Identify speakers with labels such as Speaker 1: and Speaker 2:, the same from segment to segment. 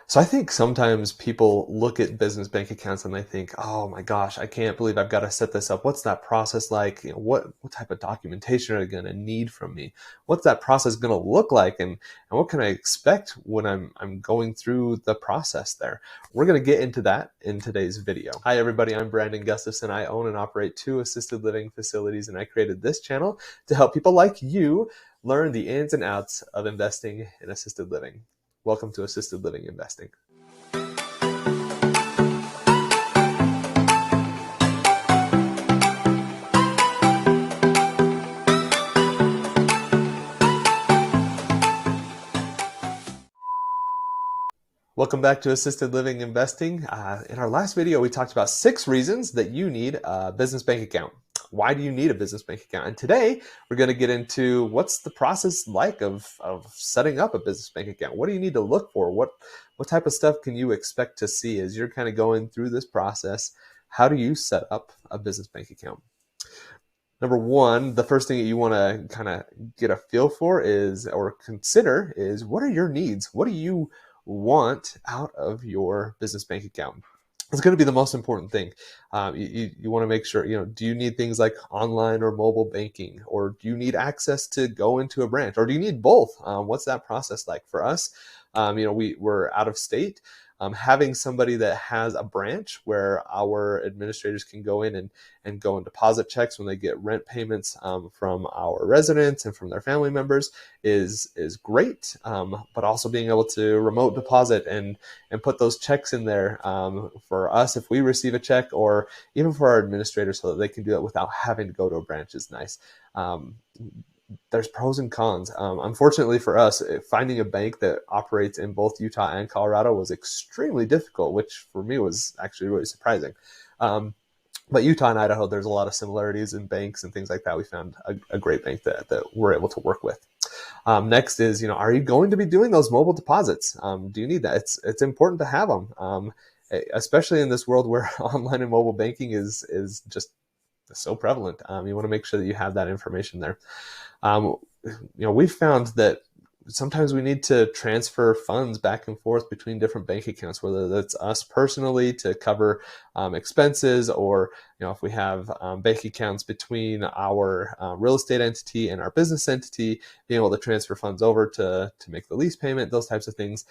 Speaker 1: So I think sometimes people look at business bank accounts and they think, "Oh my gosh, I can't believe I've got to set this up. What's that process like? What type of documentation are they going to need from me? What's that process going to look like? And what can I expect when I'm going through the process there?" We're going to get into that in today's video. Hi everybody, I'm Brandon Gustafson. I own and operate 2 assisted living facilities, and I created this channel to help people like you learn the ins and outs of investing in assisted living. Welcome to Assisted Living Investing. Welcome back to Assisted Living Investing. In our last video, we talked about 6 reasons that you need a business bank account. Why do you need a business bank account? And today, we're going to get into what's the process like of setting up a business bank account. What do you need to look for? What type of stuff can you expect to see as you're kind of going through this process? How do you set up a business bank account? Number one, the first thing that you want to kind of get a feel for is, or consider is, what are your needs? What do you want out of your business bank account? It's going to be the most important thing. You want to make sure, do you need things like online or mobile banking, or do you need access to go into a branch, or do you need both? What's that process like? For us, we're out of state. Having somebody that has a branch where our administrators can go in and go and deposit checks when they get rent payments from our residents and from their family members is great. But also being able to remote deposit and put those checks in there for us if we receive a check, or even for our administrators so that they can do it without having to go to a branch is nice. There's pros and cons. Unfortunately for us, finding a bank that operates in both Utah and Colorado was extremely difficult, which for me was actually really surprising. But Utah and Idaho, there's a lot of similarities in banks and things like that. We found a great bank that we're able to work with. Next is, are you going to be doing those mobile deposits? Do you need that? It's important to have them, especially in this world where online and mobile banking is just so prevalent. You want to make sure that you have that information there. We've found that sometimes we need to transfer funds back and forth between different bank accounts, whether that's us personally to cover expenses, or if we have bank accounts between our real estate entity and our business entity, being able to transfer funds over to make the lease payment, those types of things.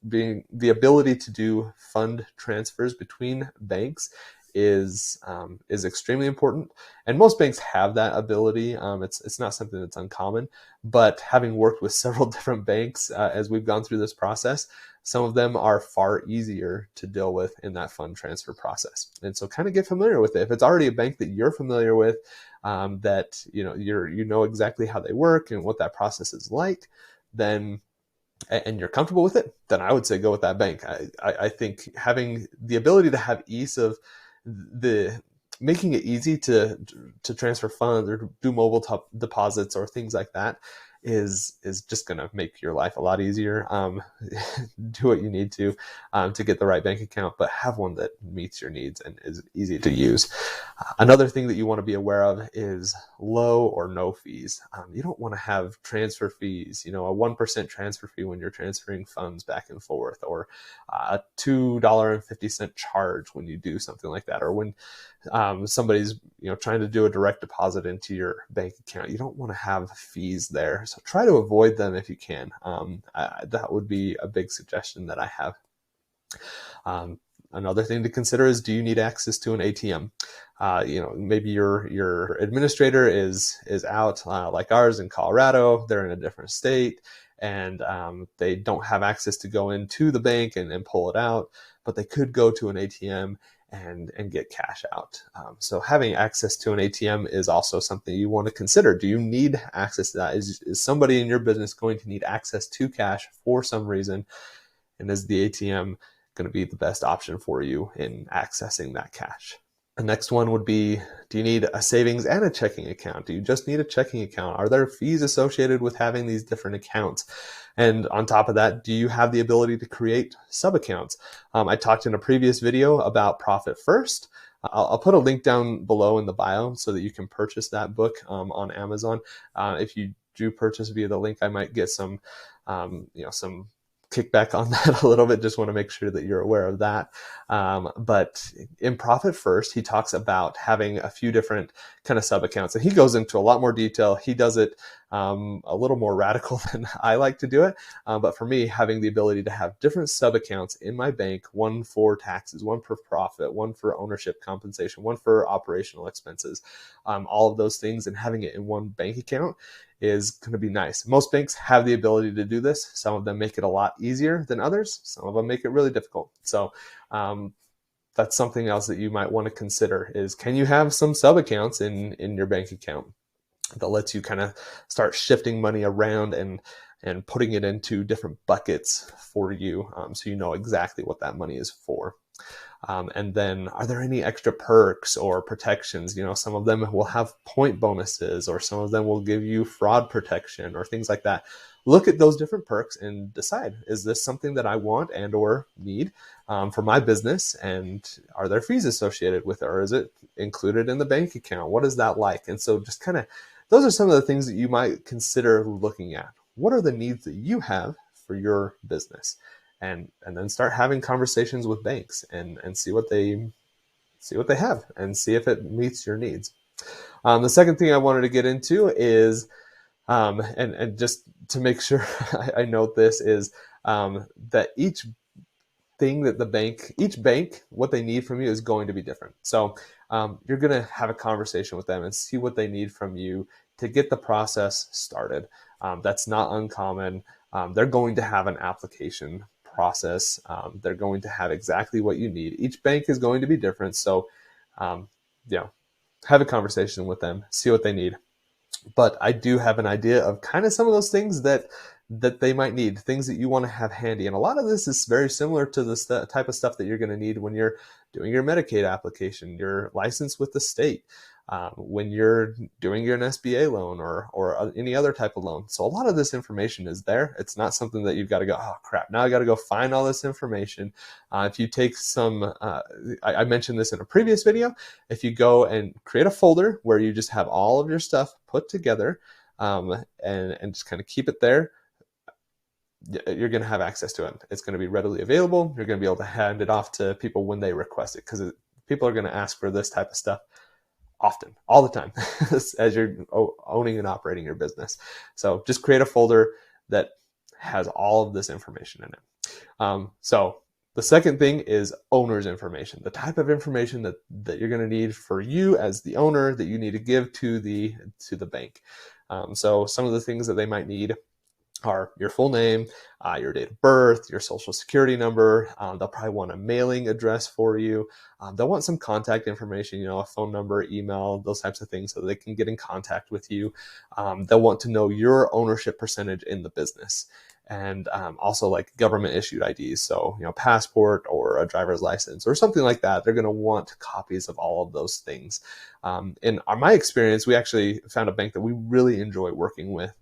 Speaker 1: Being the ability to do fund transfers between banks is extremely important, and most banks have that ability. It's not something that's uncommon, but having worked with several different banks as we've gone through this process, some of them are far easier to deal with in that fund transfer process. And so kind of get familiar with it. If it's already a bank that you're familiar with, that you know exactly how they work and what that process is like, then and you're comfortable with it, then I would say go with that bank. I think having the ability to have ease of making it easy to transfer funds or do mobile deposits or things like that is just going to make your life a lot easier. Do what you need to get the right bank account, but have one that meets your needs and is easy to use. Another thing that you want to be aware of is low or no fees. You don't want to have transfer fees, a 1% transfer fee when you're transferring funds back and forth, or a $2.50 charge when you do something like that, or when somebody's trying to do a direct deposit into your bank account. You don't want to have fees there, so try to avoid them if you can. That would be a big suggestion that I have. Another thing to consider is, do you need access to an ATM? Maybe your administrator is out, like ours in Colorado. They're in a different state, and they don't have access to go into the bank and pull it out, but they could go to an ATM and get cash out. So having access to an ATM is also something you want to consider. Do you need access to that? Is somebody in your business going to need access to cash for some reason? And is the ATM going to be the best option for you in accessing that cash? The next one would be, do you need a savings and a checking account? Do you just need a checking account? Are there fees associated with having these different accounts? And on top of that, do you have the ability to create sub-accounts? I talked in a previous video about Profit First. I'll put a link down below in the bio so that you can purchase that book on Amazon. If you do purchase via the link, I might get some kick back on that a little bit. Just want to make sure that you're aware of that. But in Profit First, he talks about having a few different kind of sub accounts, and he goes into a lot more detail. He does it a little more radical than I like to do it. But for me, having the ability to have different sub accounts in my bank, one for taxes, one for profit, one for ownership compensation, one for operational expenses, all of those things, and having it in one bank account is going to be nice. Most banks have the ability to do this. Some of them make it a lot easier than others. Some of them make it really difficult. So that's something else that you might want to consider is, can you have some sub accounts in your bank account that lets you kind of start shifting money around and putting it into different buckets for you, so you know exactly what that money is for. And then, are there any extra perks or protections? Some of them will have point bonuses, or some of them will give you fraud protection or things like that. Look at those different perks and decide, is this something that I want and or need for my business? And are there fees associated with it, or is it included in the bank account? What is that like? And so just kind of, those are some of the things that you might consider looking at. What are the needs that you have for your business? And then start having conversations with banks and see what they have and see if it meets your needs. The second thing I wanted to get into is, and just to make sure I note this, is that each bank, what they need from you is going to be different. So you're going to have a conversation with them and see what they need from you to get the process started. That's not uncommon. They're going to have an application process. They're going to have exactly what you need. Each bank is going to be different. So, have a conversation with them, see what they need. But I do have an idea of kind of some of those things that they might need, things that you want to have handy. And a lot of this is very similar to the type of stuff that you're going to need when you're doing your Medicaid application, your license with the state, when you're doing your SBA loan or any other type of loan. So a lot of this information is there. It's not something that you've got to go, oh crap, now I got to go find all this information. If you take some, I mentioned this in a previous video, if you go and create a folder where you just have all of your stuff put together and just kind of keep it there, you're going to have access to it. It's going to be readily available. You're going to be able to hand it off to people when they request it, because people are going to ask for this type of stuff often, all the time, as you're owning and operating your business. So just create a folder that has all of this information in it. So the second thing is owner's information, the type of information that you're going to need for you as the owner that you need to give to the bank. So some of the things that they might need are your full name, your date of birth, your social security number. They'll probably want a mailing address for you. They'll want some contact information, a phone number, email, those types of things so they can get in contact with you. They'll want to know your ownership percentage in the business. And also like government issued IDs. So, passport or a driver's license or something like that. They're going to want copies of all of those things. In my experience, we actually found a bank that we really enjoy working with.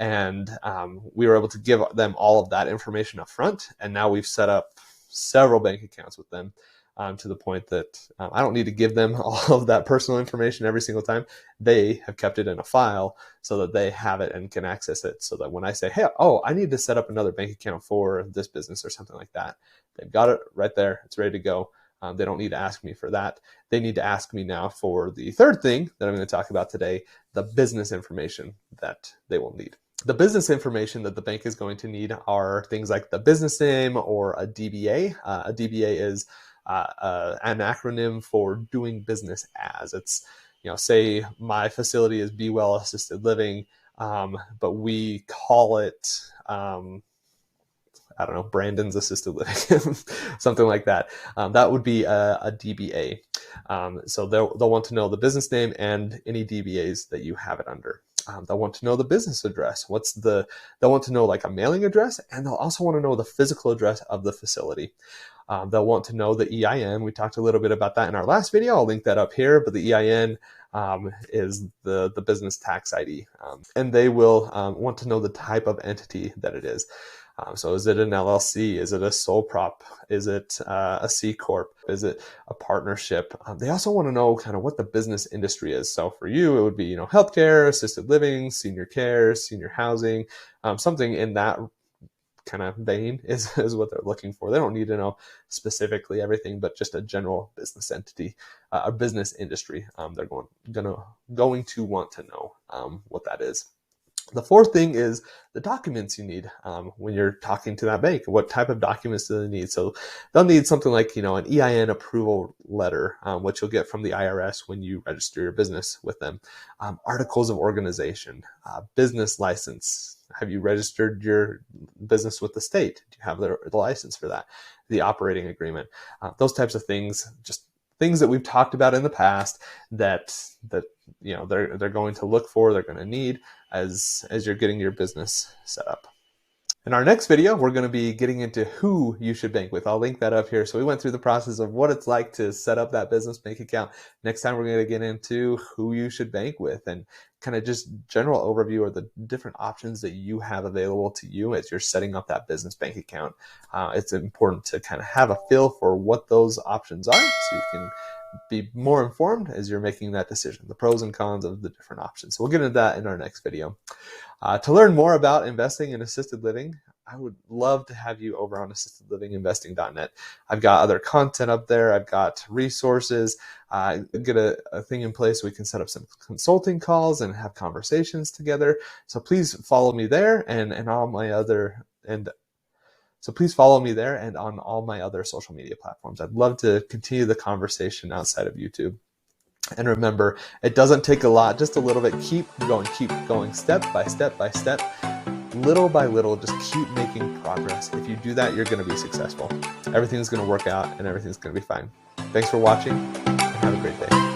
Speaker 1: And we were able to give them all of that information up front. And now we've set up several bank accounts with them to the point that I don't need to give them all of that personal information every single time. They have kept it in a file so that they have it and can access it, so that when I say, hey, I need to set up another bank account for this business or something like that, they've got it right there. It's ready to go. They don't need to ask me for that. They need to ask me now for the third thing that I'm going to talk about today, the business information that they will need. The business information that the bank is going to need are things like the business name or a DBA. A DBA is an acronym for doing business as. It's, say my facility is Be Well Assisted Living, but we call it, Brandon's Assisted Living, something like that. That would be a DBA. So they'll want to know the business name and any DBAs that you have it under. They'll want to know the business address. They'll want to know like a mailing address, and they'll also want to know the physical address of the facility. They'll want to know the EIN. We talked a little bit about that in our last video. I'll link that up here, but the EIN is the business tax ID. And they will want to know the type of entity that it is. So is it an LLC? Is it a sole prop? Is it a C Corp? Is it a partnership? They also want to know kind of what the business industry is. So for you, it would be, healthcare, assisted living, senior care, senior housing, something in that kind of vein is what they're looking for. They don't need to know specifically everything, but just a general business entity, a business industry. They're going to want to know what that is. The fourth thing is the documents you need when you're talking to that bank. What type of documents do they need? So they'll need something like, an EIN approval letter, which you'll get from the IRS when you register your business with them. Articles of organization, business license. Have you registered your business with the state? Do you have the license for that? The operating agreement. Those types of things, just things that we've talked about in the past that they're going to look for, they're going to need as you're getting your business set up. In our next video, we're going to be getting into who you should bank with. I'll link that up here. So we went through the process of what it's like to set up that business bank account. Next time, we're going to get into who you should bank with and kind of just general overview of the different options that you have available to you as you're setting up that business bank account. It's important to kind of have a feel for what those options are so you can be more informed as you're making that decision, the pros and cons of the different options. So we'll get into that in our next video. To learn more about investing in assisted living, I would love to have you over on assistedlivinginvesting.net. I've got other content up there. I've got resources. Get a thing in place so we can set up some consulting calls and have conversations together. So please follow me there and please follow me there and on all my other social media platforms. I'd love to continue the conversation outside of YouTube. And remember, it doesn't take a lot, just a little bit. Keep going, step by step by step, little by little, just keep making progress. If you do that, you're going to be successful. Everything's going to work out and everything's going to be fine. Thanks for watching and have a great day.